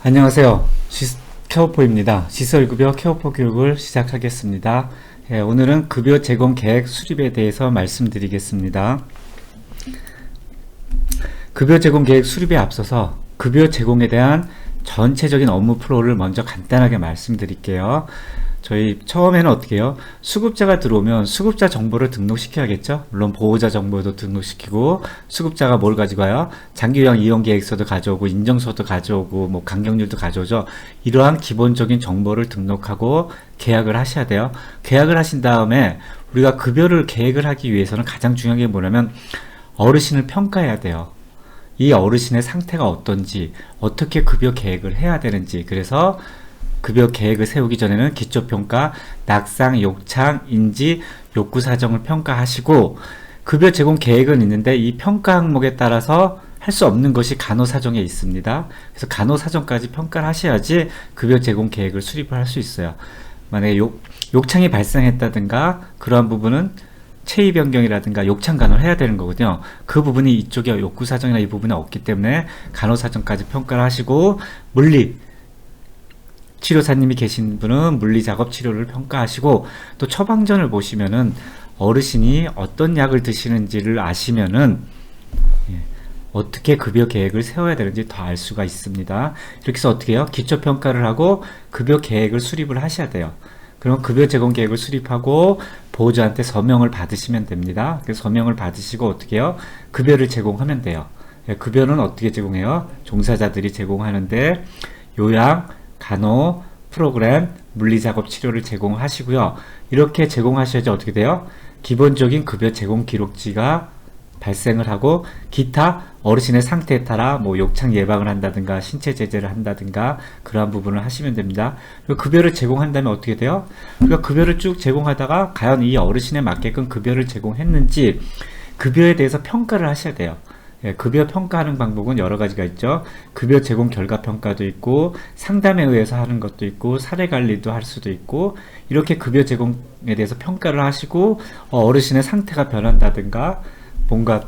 안녕하세요. 케어포입니다. 시설급여 케어포 교육을 시작하겠습니다. 오늘은 급여 제공 계획 수립에 대해서 말씀드리겠습니다. 급여 제공 계획 수립에 앞서서 급여 제공에 대한 전체적인 업무 프로를 먼저 간단하게 말씀드릴게요. 저희 처음에는 어떻게 해요? 수급자가 들어오면 수급자 정보를 등록시켜야겠죠? 물론 보호자 정보도 등록시키고, 수급자가 뭘 가지고 와요? 장기요양 이용계획서도 가져오고, 인정서도 가져오고, 뭐 간격률도 가져오죠. 이러한 기본적인 정보를 등록하고 계약을 하셔야 돼요. 계약을 하신 다음에 우리가 급여를 계획을 하기 위해서는 가장 중요한 게 뭐냐면 어르신을 평가해야 돼요. 이 어르신의 상태가 어떤지, 어떻게 급여 계획을 해야 되는지. 그래서 급여 계획을 세우기 전에는 기초평가, 낙상, 욕창, 인지, 욕구 사정을 평가하시고, 급여 제공 계획은 있는데 이 평가 항목에 따라서 할 수 없는 것이 간호사정에 있습니다. 그래서 간호사정까지 평가를 하셔야지 급여 제공 계획을 수립을 할 수 있어요. 만약에 욕창이 발생했다든가 그러한 부분은 체위 변경이라든가 욕창 간호를 해야 되는 거거든요. 그 부분이 이쪽에 욕구 사정이나 이 부분에 없기 때문에 간호사정까지 평가를 하시고, 물리 치료사님이 계신 분은 물리작업 치료를 평가하시고, 또 처방전을 보시면은 어르신이 어떤 약을 드시는지를 아시면은 어떻게 급여 계획을 세워야 되는지 더 알 수가 있습니다. 이렇게 해서 어떻게 해요? 기초평가를 하고 급여 계획을 수립을 하셔야 돼요. 그럼 급여 제공 계획을 수립하고 보호자한테 서명을 받으시면 됩니다. 그래서 서명을 받으시고 어떻게 해요? 급여를 제공하면 돼요. 급여는 어떻게 제공해요? 종사자들이 제공하는데 요양, 간호, 프로그램, 물리작업 치료를 제공하시고요. 이렇게 제공하셔야지 어떻게 돼요? 기본적인 급여 제공 기록지가 발생을 하고, 기타 어르신의 상태에 따라 뭐 욕창 예방을 한다든가 신체 제재를 한다든가 그러한 부분을 하시면 됩니다. 그리고 급여를 제공한다면 어떻게 돼요? 그러니까 급여를 쭉 제공하다가 과연 이 어르신에 맞게끔 급여를 제공했는지 급여에 대해서 평가를 하셔야 돼요. 급여 평가하는 방법은 여러 가지가 있죠. 급여 제공 결과 평가도 있고, 상담에 의해서 하는 것도 있고, 사례 관리도 할 수도 있고, 이렇게 급여 제공에 대해서 평가를 하시고, 어르신의 상태가 변한다든가 뭔가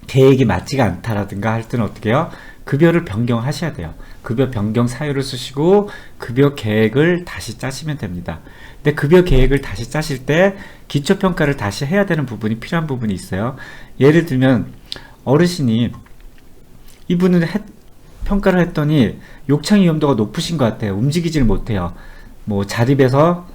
계획이 맞지가 않다라든가 할 때는 어떻게 해요? 급여를 변경하셔야 돼요. 급여 변경 사유를 쓰시고 급여 계획을 다시 짜시면 됩니다. 근데 급여 계획을 다시 짜실 때 기초평가를 다시 해야 되는 부분이 필요한 부분이 있어요. 예를 들면 어르신이 이분은 평가를 했더니 욕창 위험도가 높으신 것 같아요. 움직이질 못해요. 뭐 자립에서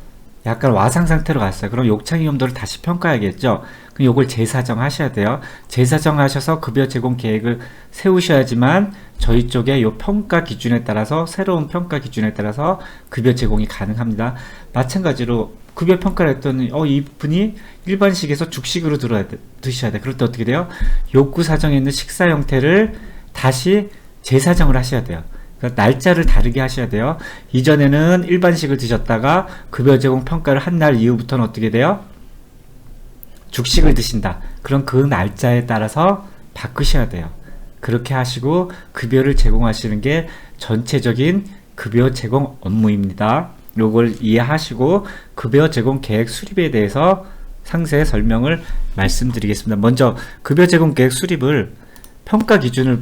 약간 와상 상태로 갔어요. 그럼 욕창 위험도를 다시 평가해야겠죠. 그럼 요걸 재사정 하셔야 돼요. 재사정 하셔서 급여 제공 계획을 세우셔야지만 저희 쪽에 요 평가 기준에 따라서, 새로운 평가 기준에 따라서 급여 제공이 가능합니다. 마찬가지로 급여 평가를 했더니 이분이 일반식에서 죽식으로 드셔야 돼. 그럴 때 어떻게 돼요? 욕구 사정에 있는 식사 형태를 다시 재사정을 하셔야 돼요. 그러니까 날짜를 다르게 하셔야 돼요. 이전에는 일반식을 드셨다가 급여 제공 평가를 한 날 이후부터는 어떻게 돼요? 죽식을 드신다. 그럼 그 날짜에 따라서 바꾸셔야 돼요. 그렇게 하시고 급여를 제공하시는 게 전체적인 급여 제공 업무입니다. 요걸 이해하시고 급여 제공 계획 수립에 대해서 상세 설명을 말씀드리겠습니다. 먼저 급여 제공 계획 수립을 평가 기준을,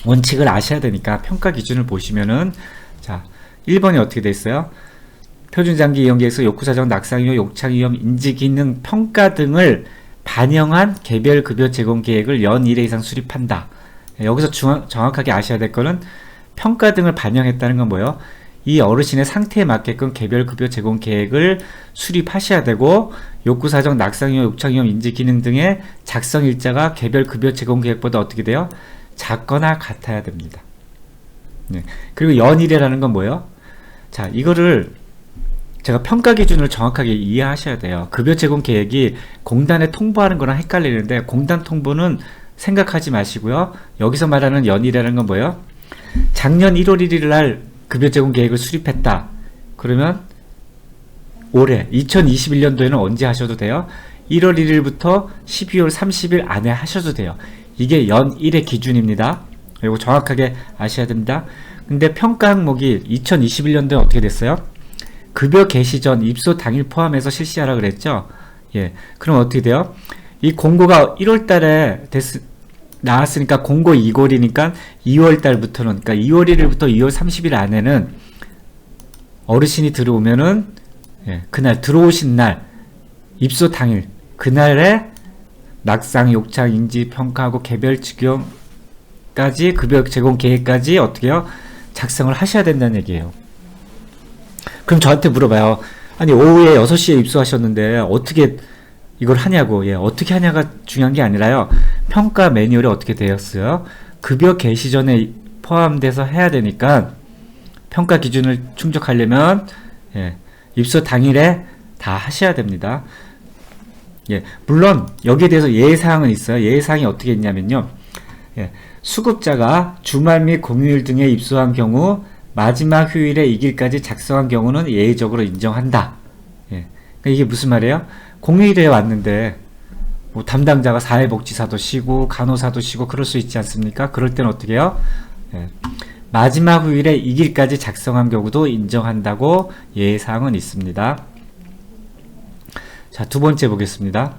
원칙을 아셔야 되니까 평가 기준을 보시면은, 자, 1번이 어떻게 돼 있어요? 표준장기 이용계획서 욕구사정, 낙상위험, 욕창위험, 인지기능 평가 등을 반영한 개별 급여 제공 계획을 연 1회 이상 수립한다. 여기서 정확하게 아셔야 될 거는 평가 등을 반영했다는 건 뭐예요? 이 어르신의 상태에 맞게끔 개별 급여 제공 계획을 수립하셔야 되고, 욕구사정, 낙상위험, 욕창위험, 인지기능 등의 작성 일자가 개별 급여 제공 계획보다 어떻게 돼요? 작거나 같아야 됩니다. 그리고 연일이라는 건 뭐예요? 자, 이거를 제가 평가 기준을 정확하게 이해하셔야 돼요. 급여 제공 계획이 공단에 통보하는 거랑 헷갈리는데, 공단 통보는 생각하지 마시고요. 여기서 말하는 연일이라는 건 뭐예요? 작년 1월 1일 날 급여 제공 계획을 수립했다. 그러면 올해 2021년도에는 언제 하셔도 돼요? 1월 1일부터 12월 30일 안에 하셔도 돼요. 이게 연 1의 기준입니다. 이거 정확하게 아셔야 됩니다. 근데 평가 항목이 2021년도에 어떻게 됐어요? 급여 개시 전 입소 당일 포함해서 실시하라 그랬죠? 그럼 어떻게 돼요? 이 공고가 1월 달에 나왔으니까 공고 2골이니까 2월 달부터는, 그러니까 2월 1일부터 2월 30일 안에는 어르신이 들어오면은, 예, 그날 들어오신 날, 입소 당일, 그날에 낙상, 욕창, 인지, 평가하고 개별 직영까지 급여 제공 계획까지 어떻게 해요? 작성을 하셔야 된다는 얘기예요. 그럼 저한테 물어봐요. 아니, 오후에 6시에 입소하셨는데 어떻게 이걸 하냐고. 예, 어떻게 하냐가 중요한 게 아니라요. 평가 매뉴얼이 어떻게 되었어요? 급여 개시 전에 포함돼서 해야 되니까 평가 기준을 충족하려면, 예, 입소 당일에 다 하셔야 됩니다. 예, 물론 여기에 대해서 예외사항은 있어요. 예외사항이 어떻게 있냐면요. 예, 수급자가 주말 및 공휴일 등에 입소한 경우 마지막 휴일에 이 길까지 작성한 경우는 예외적으로 인정한다. 예, 그러니까 이게 무슨 말이에요? 공휴일에 왔는데 뭐 담당자가 사회복지사도 쉬고 간호사도 쉬고 그럴 수 있지 않습니까? 그럴 때는 어떻게 해요? 예, 마지막 휴일에 이 길까지 작성한 경우도 인정한다고 예외사항은 있습니다. 자, 두 번째 보겠습니다.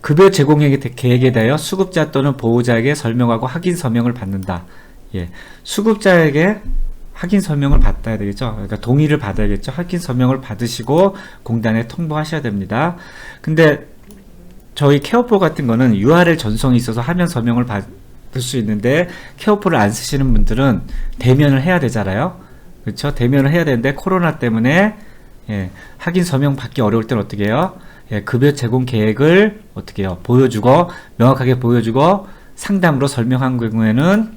급여 제공 계획에 대하여 수급자 또는 보호자에게 설명하고 확인 서명을 받는다. 예, 수급자에게 확인 서명을 받아야 되겠죠. 그러니까 동의를 받아야겠죠. 확인 서명을 받으시고 공단에 통보하셔야 됩니다. 근데 저희 케어포 같은 거는 URL 전송이 있어서 화면 서명을 받을 수 있는데 케어포를 안 쓰시는 분들은 대면을 해야 되잖아요. 그렇죠? 대면을 해야 되는데 코로나 때문에, 예, 확인 서명 받기 어려울 때는 어떻게 해요? 예, 급여 제공 계획을 어떻게 해요? 보여주고, 명확하게 보여주고 상담으로 설명한 경우에는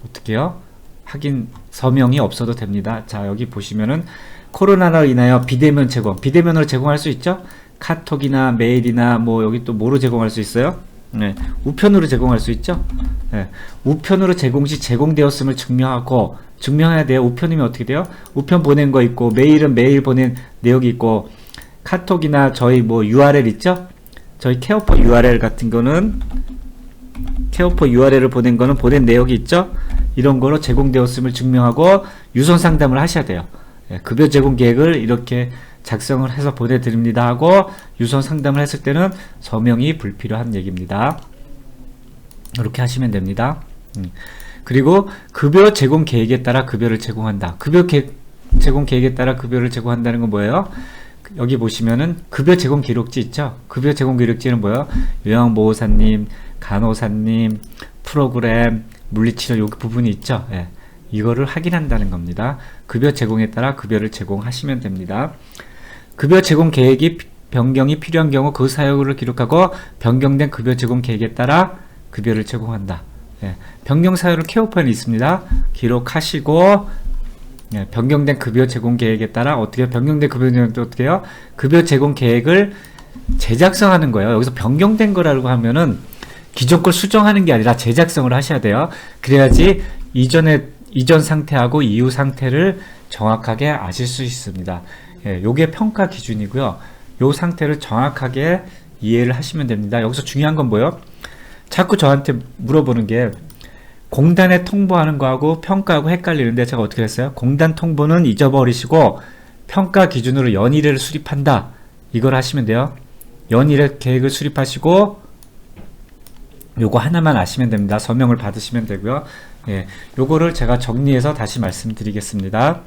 어떻게 해요? 확인 서명이 없어도 됩니다. 자, 여기 보시면은 코로나로 인하여 비대면 제공, 비대면으로 제공할 수 있죠? 카톡이나 메일이나 뭐 여기 또 뭐로 제공할 수 있어요? 네, 우편으로 제공할 수 있죠? 네, 우편으로 제공 시 제공되었음을 증명해야 돼요. 우편이면 어떻게 돼요? 우편 보낸 거 있고, 메일은 메일 보낸 내역이 있고, 카톡이나 저희 뭐 URL 있죠? 저희 케어포 URL 같은 거는, 케어포 URL을 보낸 거는 보낸 내역이 있죠? 이런 거로 제공되었음을 증명하고 유선 상담을 하셔야 돼요. 예, 급여 제공 계획을 이렇게 작성을 해서 보내드립니다 하고 유선 상담을 했을 때는 서명이 불필요한 얘기입니다. 이렇게 하시면 됩니다. 그리고 급여 제공 계획에 따라 급여를 제공한다. 제공 계획에 따라 급여를 제공한다는 건 뭐예요? 여기 보시면은 급여 제공 기록지 있죠? 급여 제공 기록지는 뭐예요? 요양보호사님, 간호사님, 프로그램, 물리치료 요 부분이 있죠? 예, 이거를 확인한다는 겁니다. 급여 제공에 따라 급여를 제공하시면 됩니다. 급여 제공 계획이 변경이 필요한 경우 그 사유를 기록하고 변경된 급여 제공 계획에 따라 급여를 제공한다. 예, 변경 사유를 케어포인에 있습니다. 기록하시고, 예, 변경된 급여 제공 계획에 따라 어떻게 변경된 급여 계획도 어떻게 해요? 급여 제공 계획을 재작성하는 거예요. 여기서 변경된 거라고 하면은 기존 걸 수정하는 게 아니라 재작성을 하셔야 돼요. 그래야지 이전 상태하고 이후 상태를 정확하게 아실 수 있습니다. 예, 요게 평가 기준이고요. 요 상태를 정확하게 이해를 하시면 됩니다. 여기서 중요한 건 뭐예요? 자꾸 저한테 물어보는 게 공단에 통보하는 거하고 평가하고 헷갈리는데 제가 어떻게 했어요? 공단 통보는 잊어버리시고 평가 기준으로 연일을 수립한다. 이걸 하시면 돼요. 연일의 계획을 수립하시고 요거 하나만 아시면 됩니다. 서명을 받으시면 되고요. 예, 요거를 제가 정리해서 다시 말씀드리겠습니다.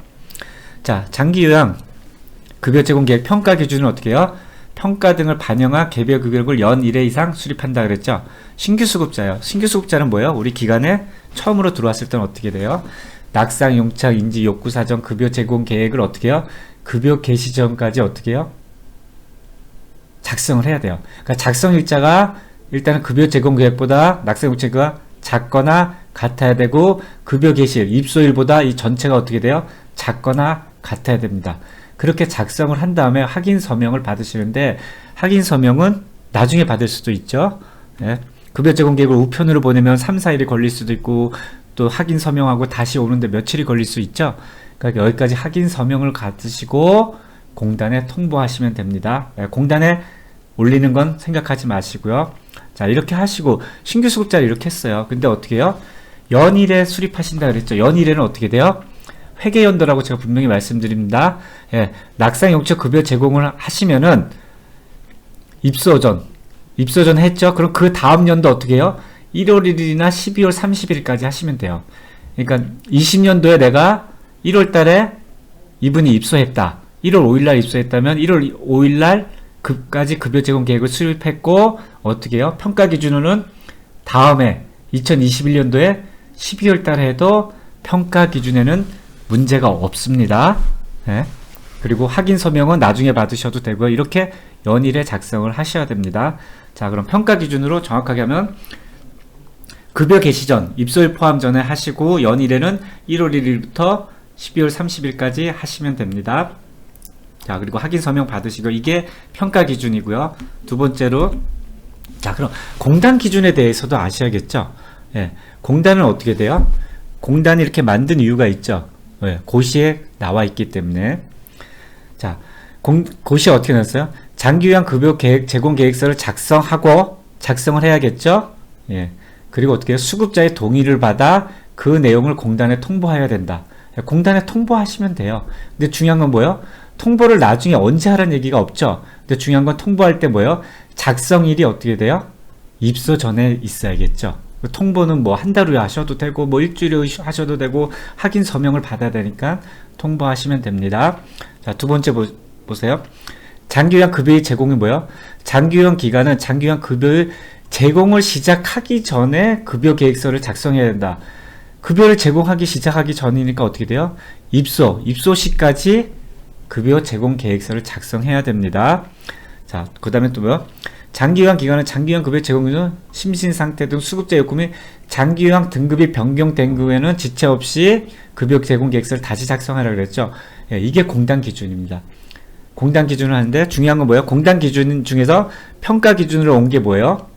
자, 장기 요양 급여 제공 계획 평가 기준은 어떻게 해요? 평가 등을 반영한 개별 급여를 연 1회 이상 수립한다 그랬죠. 신규 수급자요. 신규 수급자는 뭐예요? 우리 기관에 처음으로 들어왔을 때는 어떻게 돼요? 낙상, 용착, 인지, 욕구 사정, 급여 제공 계획을 어떻게 해요? 급여 개시 전까지 어떻게 해요? 작성을 해야 돼요. 그러니까 작성 일자가 일단은 급여 제공 계획보다 낙상 용착가 작거나 같아야 되고 급여 개시일, 입소일보다 이 전체가 어떻게 돼요? 작거나 같아야 됩니다. 그렇게 작성을 한 다음에 확인 서명을 받으시는데 확인 서명은 나중에 받을 수도 있죠. 예. 급여 제공 계획을 우편으로 보내면 3, 4일이 걸릴 수도 있고 또 확인 서명하고 다시 오는데 며칠이 걸릴 수 있죠. 그러니까 여기까지 확인 서명을 받으시고 공단에 통보하시면 됩니다. 예. 공단에 올리는 건 생각하지 마시고요. 자, 이렇게 하시고 신규 수급자를 이렇게 했어요. 근데 어떻게 해요? 연일에 수립하신다 그랬죠. 연일에는 어떻게 돼요? 회계연도라고 제가 분명히 말씀드립니다. 예, 낙상 용처 급여 제공을 하시면은 입소전 했죠. 그럼 그 다음 연도 어떻게 해요? 1월 1일이나 12월 30일까지 하시면 돼요. 그러니까 20년도에 내가 1월 달에 이분이 입소했다. 1월 5일날 입소했다면 1월 5일날 그까지 급여 제공 계획을 수립했고, 어떻게 해요? 평가 기준으로는 다음에 2021년도에 12월 달에 해도 평가 기준에는 문제가 없습니다. 네. 그리고 확인 서명은 나중에 받으셔도 되고요. 이렇게 연일에 작성을 하셔야 됩니다. 자, 그럼 평가 기준으로 정확하게 하면 급여 개시 전, 입소일 포함 전에 하시고, 연일에는 1월 1일부터 12월 30일까지 하시면 됩니다. 자, 그리고 확인 서명 받으시고, 이게 평가 기준이고요. 두 번째로, 자, 그럼 공단 기준에 대해서도 아셔야겠죠? 예, 공단은 어떻게 돼요? 공단이 이렇게 만든 이유가 있죠. 예, 고시에 나와 있기 때문에. 자, 고시에 어떻게 넣었어요? 장기요양 급여 계획 제공 계획서를 작성을 해야겠죠? 예. 그리고 어떻게 해요? 수급자의 동의를 받아 그 내용을 공단에 통보해야 된다. 공단에 통보하시면 돼요. 근데 중요한 건 뭐예요? 통보를 나중에 언제 하라는 얘기가 없죠. 근데 중요한 건 통보할 때 뭐예요? 작성일이 어떻게 돼요? 입소 전에 있어야겠죠. 통보는 뭐 한 달 후에 하셔도 되고, 뭐 일주일 후에 하셔도 되고, 확인 서명을 받아야 되니까 통보하시면 됩니다. 자, 두 번째 보세요. 장기요양 급여의 제공이 뭐예요? 장기요양 기간은 장기요양 급여의 제공을 시작하기 전에 급여 계획서를 작성해야 된다. 급여를 제공하기 시작하기 전이니까 어떻게 돼요? 입소 시까지 급여 제공 계획서를 작성해야 됩니다. 자, 그 다음에 또 뭐요? 장기요양 기간은 장기요양 급여 제공은 심신 상태 등 수급자 요구 및 장기요양 등급이 변경된 경우에는 지체 없이 급여 제공 계획서를 다시 작성하라고 그랬죠. 예, 이게 공단 기준입니다. 공단 기준을 하는데 중요한 건 뭐예요? 공단 기준 중에서 평가 기준으로 온 게 뭐예요?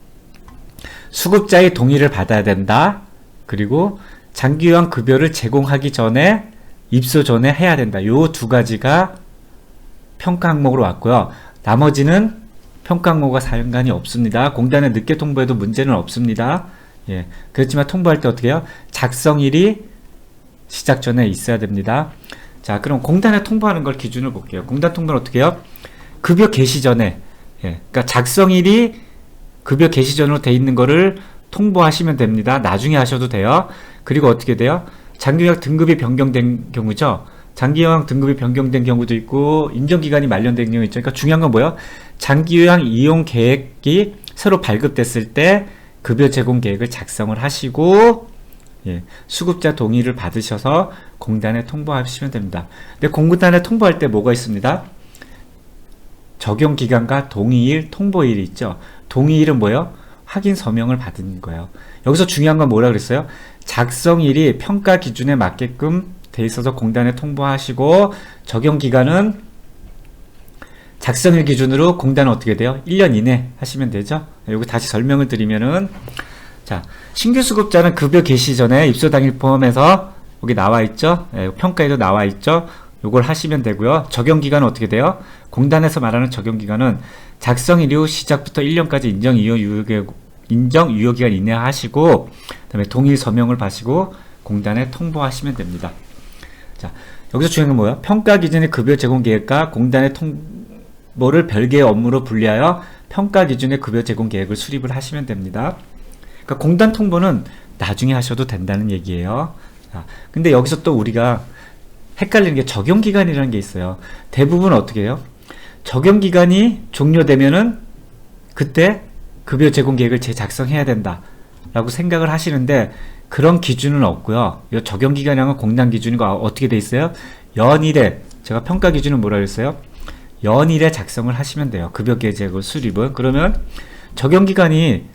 수급자의 동의를 받아야 된다. 그리고 장기요양 급여를 제공하기 전에 입소 전에 해야 된다. 요 두 가지가 평가 항목으로 왔고요. 나머지는 평가 항목과 상관이 없습니다. 공단에 늦게 통보해도 문제는 없습니다. 예, 그렇지만 통보할 때 어떻게 해요? 작성일이 시작 전에 있어야 됩니다. 자, 그럼 공단에 통보하는 걸 기준으로 볼게요. 공단 통보는 어떻게 해요? 급여 개시 전에, 예, 그러니까 작성일이 급여 개시 전으로 돼 있는 거를 통보하시면 됩니다. 나중에 하셔도 돼요. 그리고 어떻게 돼요? 장기요양 등급이 변경된 경우죠. 장기요양 등급이 변경된 경우도 있고, 인정기간이 만료된 경우 있죠. 그러니까 중요한 건 뭐예요? 장기요양 이용 계획이 새로 발급됐을 때 급여 제공 계획을 작성을 하시고, 예, 수급자 동의를 받으셔서 공단에 통보하시면 됩니다. 근데 공단에 통보할 때 뭐가 있습니다? 적용기간과 동의일, 통보일이 있죠. 동의일은 뭐예요? 확인 서명을 받은 거예요. 여기서 중요한 건 뭐라 그랬어요? 작성일이 평가 기준에 맞게끔 돼 있어서 공단에 통보하시고, 적용기간은 작성일 기준으로 공단은 어떻게 돼요? 1년 이내 하시면 되죠. 여기 다시 설명을 드리면은, 자, 신규 수급자는 급여 개시 전에 입소 당일 포함해서 여기 나와 있죠. 평가에도 나와 있죠. 요걸 하시면 되고요. 적용기간은 어떻게 돼요? 공단에서 말하는 적용기간은 작성일 이후 시작부터 1년까지 인정 유효기간 이내 하시고, 그 다음에 동일 서명을 받으시고 공단에 통보하시면 됩니다. 자, 여기서 중요한 건 뭐예요? 평가 기준의 급여 제공 계획과 공단의 통보를 별개의 업무로 분리하여 평가 기준의 급여 제공 계획을 수립을 하시면 됩니다. 그러니까 공단 통보는 나중에 하셔도 된다는 얘기예요. 자, 근데 여기서 또 우리가 헷갈리는 게 적용기간이라는 게 있어요. 대부분 어떻게 해요? 적용기간이 종료되면은 그때 급여 제공 계획을 재작성해야 된다 라고 생각을 하시는데, 그런 기준은 없고요. 이 적용기간이랑은 공단 기준이고 어떻게 돼 있어요? 연일에, 제가 평가 기준은 뭐라 그랬어요? 연일에 작성을 하시면 돼요. 급여 계획을 수립은. 그러면 적용기간이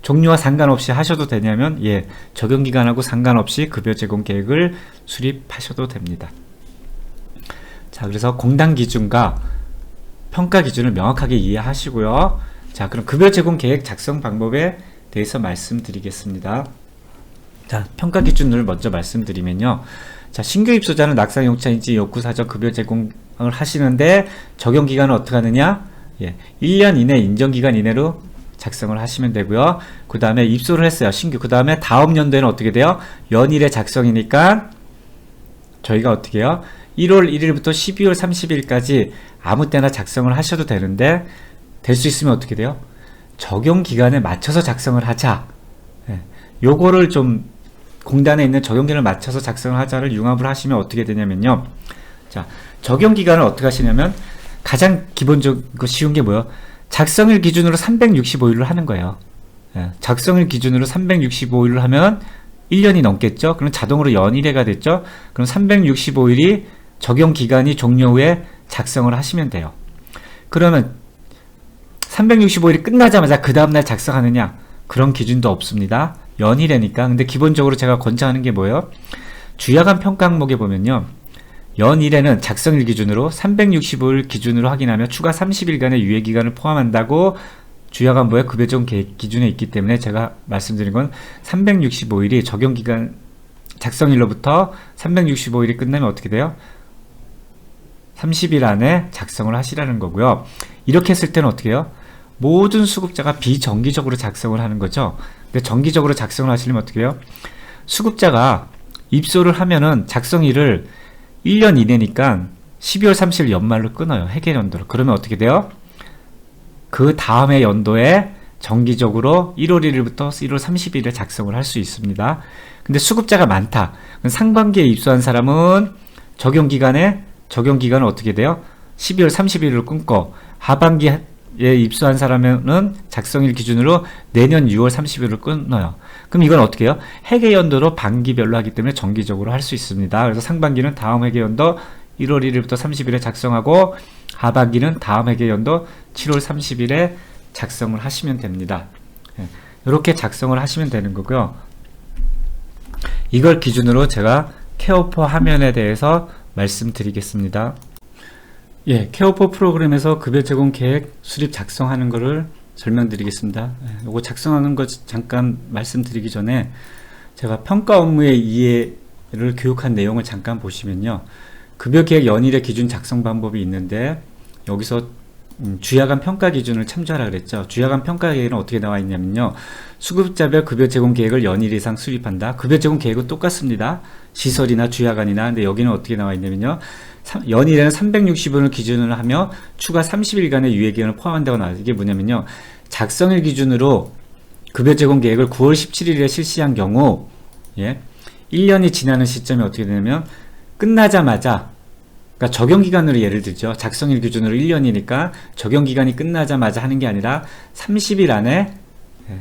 종류와 상관없이 하셔도 되냐면, 예, 적용기간하고 상관없이 급여 제공 계획을 수립하셔도 됩니다. 자, 그래서 공단 기준과 평가 기준을 명확하게 이해하시고요. 자, 그럼 급여 제공 계획 작성 방법에 대해서 말씀드리겠습니다. 자, 평가 기준을 먼저 말씀드리면요. 자, 신규 입소자는 낙상 용차인지 욕구 사정 급여 제공을 하시는데, 적용 기간은 어떻게 하느냐? 예, 1년 이내 인정기간 이내로 작성을 하시면 되고요. 그 다음에 입소를 했어요. 신규. 그 다음에 다음 연도에는 어떻게 돼요? 연일의 작성이니까 저희가 어떻게 해요? 1월 1일부터 12월 30일까지 아무 때나 작성을 하셔도 되는데, 될 수 있으면 어떻게 돼요? 적용 기간에 맞춰서 작성을 하자 예, 요거를 좀 공단에 있는 적용기간을 맞춰서 작성을 하자를 융합을 하시면 어떻게 되냐면요. 자, 적용기간을 어떻게 하시냐면 가장 기본적이고 쉬운 게 뭐예요? 작성일 기준으로 365일을 하는 거예요. 예, 작성일 기준으로 365일을 하면 1년이 넘겠죠? 그럼 자동으로 연일회가 됐죠? 그럼 365일이 적용기간이 종료 후에 작성을 하시면 돼요. 그러면 365일이 끝나자마자 그 다음날 작성하느냐? 그런 기준도 없습니다. 연일회니까. 근데 기본적으로 제가 권장하는 게 뭐예요? 주야간 평가 항목에 보면요. 연일회는 작성일 기준으로 365일 기준으로 확인하며 추가 30일간의 유예기간을 포함한다고 주야간부의 급여적 계획 기준에 있기 때문에 제가 말씀드린 건 365일이 적용기간 작성일로부터 365일이 끝나면 어떻게 돼요? 30일 안에 작성을 하시라는 거고요. 이렇게 했을 때는 어떻게 해요? 모든 수급자가 비정기적으로 작성을 하는 거죠. 근데 정기적으로 작성을 하시려면 어떻게 해요? 수급자가 입소를 하면은 작성일을 1년 이내니까 12월 30일 연말로 끊어요. 회계연도로. 그러면 어떻게 돼요? 그 다음의 연도에 정기적으로 1월 1일부터 1월 30일에 작성을 할 수 있습니다. 근데 수급자가 많다. 상반기에 입소한 사람은 적용기간은 어떻게 돼요? 12월 30일로 끊고 하반기에 입소한 사람은 작성일 기준으로 내년 6월 30일을 끊어요. 그럼 이건 어떻게 해요? 회계연도로 반기별로 하기 때문에 정기적으로 할 수 있습니다. 그래서 상반기는 다음 회계연도 1월 1일부터 30일에 작성하고 하반기는 다음 회계연도 7월 30일에 작성을 하시면 됩니다. 이렇게 작성을 하시면 되는 거고요. 이걸 기준으로 제가 케어포 화면에 대해서 말씀드리겠습니다. 예, 케어포 프로그램에서 급여 제공 계획 수립 작성하는 거를 설명드리겠습니다. 요거 작성하는 거 잠깐 말씀드리기 전에 제가 평가 업무의 이해를 교육한 내용을 잠깐 보시면요. 급여 계획 연일의 기준 작성 방법이 있는데 여기서 주야간 평가 기준을 참조하라 그랬죠. 주야간 평가 계획은 어떻게 나와 있냐면요. 수급자별 급여 제공 계획을 연일 이상 수립한다. 급여 제공 계획은 똑같습니다. 시설이나 주야간이나. 근데 여기는 어떻게 나와 있냐면요. 연일에는 360일을 기준으로 하며 추가 30일간의 유예기간을 포함한다고 나와요. 이게 뭐냐면요. 작성일 기준으로 급여 제공 계획을 9월 17일에 실시한 경우 1년이 지나는 시점이 어떻게 되냐면 끝나자마자, 그러니까 적용기간으로 예를 들죠. 작성일 기준으로 1년이니까 적용기간이 끝나자마자 하는 게 아니라 30일 안에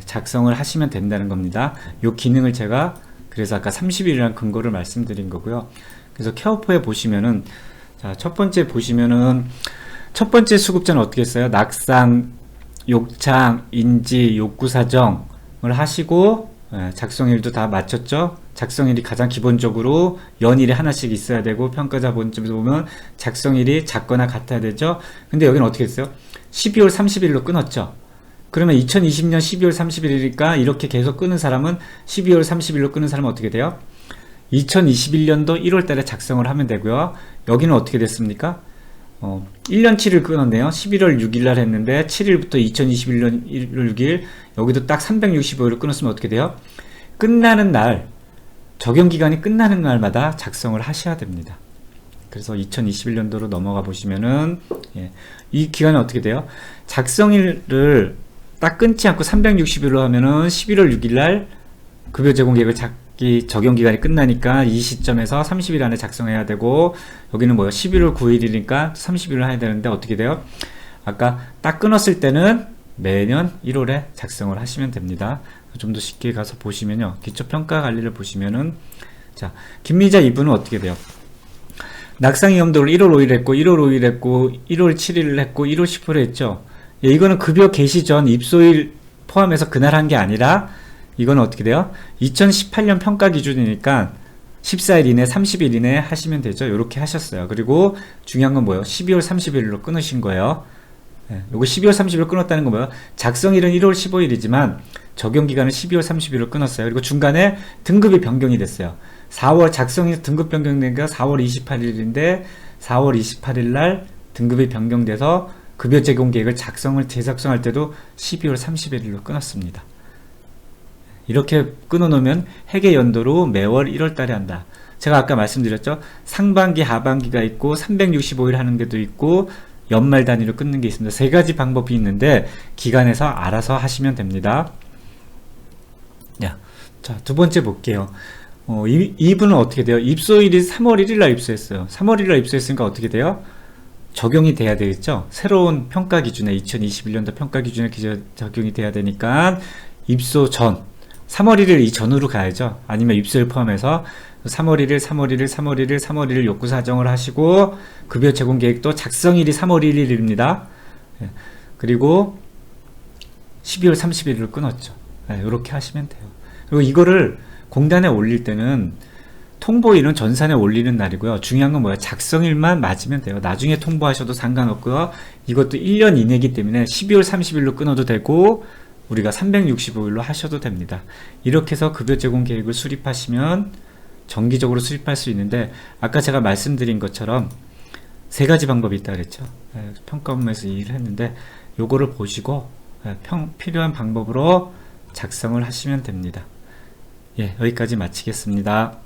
작성을 하시면 된다는 겁니다. 이 기능을 제가 그래서 아까 30일이라는 근거를 말씀드린 거고요. 그래서 케어포에 보시면은 자, 첫 번째 보시면은 첫 번째 수급자는 어떻게 했어요? 낙상, 욕창, 인지, 욕구 사정을 하시고 작성일도 다 마쳤죠. 작성일이 가장 기본적으로 연일이 하나씩 있어야 되고 평가자 본점에서 보면 작성일이 작거나 같아야 되죠. 근데 여기는 어떻게 했어요? 12월 30일로 끊었죠. 그러면 2020년 12월 30일이니까 이렇게 계속 끊은 사람은 12월 30일로 끊은 사람은 어떻게 돼요? 2021년도 1월 달에 작성을 하면 되고요. 여기는 어떻게 됐습니까? 1년치를 끊었네요. 11월 6일 날 했는데 7일부터 2021년 1월 6일 여기도 딱 365일을 끊었으면 어떻게 돼요? 끝나는 날, 적용기간이 끝나는 날마다 작성을 하셔야 됩니다. 그래서 2021년도로 넘어가 보시면은 이 기간은 어떻게 돼요? 작성일을 딱 끊지 않고 360일로 하면은 11월 6일 날 급여 제공 계획을 적용기간이 끝나니까 이 시점에서 30일 안에 작성해야 되고 여기는 뭐예요? 11월 9일이니까 30일을 해야 되는데 어떻게 돼요? 아까 딱 끊었을 때는 매년 1월에 작성을 하시면 됩니다. 좀 더 쉽게 가서 보시면요. 기초평가관리를 보시면은 자, 김미자 이분은 어떻게 돼요? 낙상위험도를 1월 5일 했고 1월 5일 했고 1월 7일 했고 1월 10일 했죠. 이거는 급여 개시 전 입소일 포함해서 그날 한 게 아니라 이거는 어떻게 돼요? 2018년 평가 기준이니까 14일 이내 30일 이내 하시면 되죠. 이렇게 하셨어요. 그리고 중요한 건 뭐예요? 12월 30일로 끊으신 거예요. 요거 12월 30일 끊었다는 건 뭐예요? 작성일은 1월 15일이지만 적용기간은 12월 30일로 끊었어요. 그리고 중간에 등급이 변경이 됐어요. 4월 작성일 등급 변경된 게 4월 28일인데 4월 28일 날 등급이 변경돼서 급여 제공 계획을 재작성할 때도 12월 31일로 끊었습니다. 이렇게 끊어놓으면 회계 연도로 매월 1월 달에 한다. 제가 아까 말씀드렸죠. 상반기, 하반기가 있고 365일 하는 게도 있고 연말 단위로 끊는 게 있습니다. 세 가지 방법이 있는데 기관에서 알아서 하시면 됩니다. 자, 두 번째 볼게요. 이분은 어떻게 돼요? 입소일이 3월 1일 날 입소했어요. 3월 1일 날 입소했으니까 어떻게 돼요? 적용이 돼야 되겠죠? 새로운 평가 기준에 2021년도 평가 기준에 적용이 돼야 되니까 입소 전 3월 1일 이전으로 가야죠. 아니면 입소일 포함해서 3월 1일, 3월 1일, 3월 1일, 3월 1일 욕구 사정을 하시고 급여 제공 계획도 작성일이 3월 1일입니다. 그리고 12월 31일을 끊었죠. 이렇게 하시면 돼요. 그리고 이거를 공단에 올릴 때는 통보일은 전산에 올리는 날이고요. 중요한 건 뭐야? 작성일만 맞으면 돼요. 나중에 통보하셔도 상관없고요. 이것도 1년 이내이기 때문에 12월 30일로 끊어도 되고 우리가 365일로 하셔도 됩니다. 이렇게 해서 급여 제공 계획을 수립하시면 정기적으로 수립할 수 있는데 아까 제가 말씀드린 것처럼 세 가지 방법이 있다 그랬죠. 평가 업무에서 이 일을 했는데 요거를 보시고 필요한 방법으로 작성을 하시면 됩니다. 여기까지 마치겠습니다.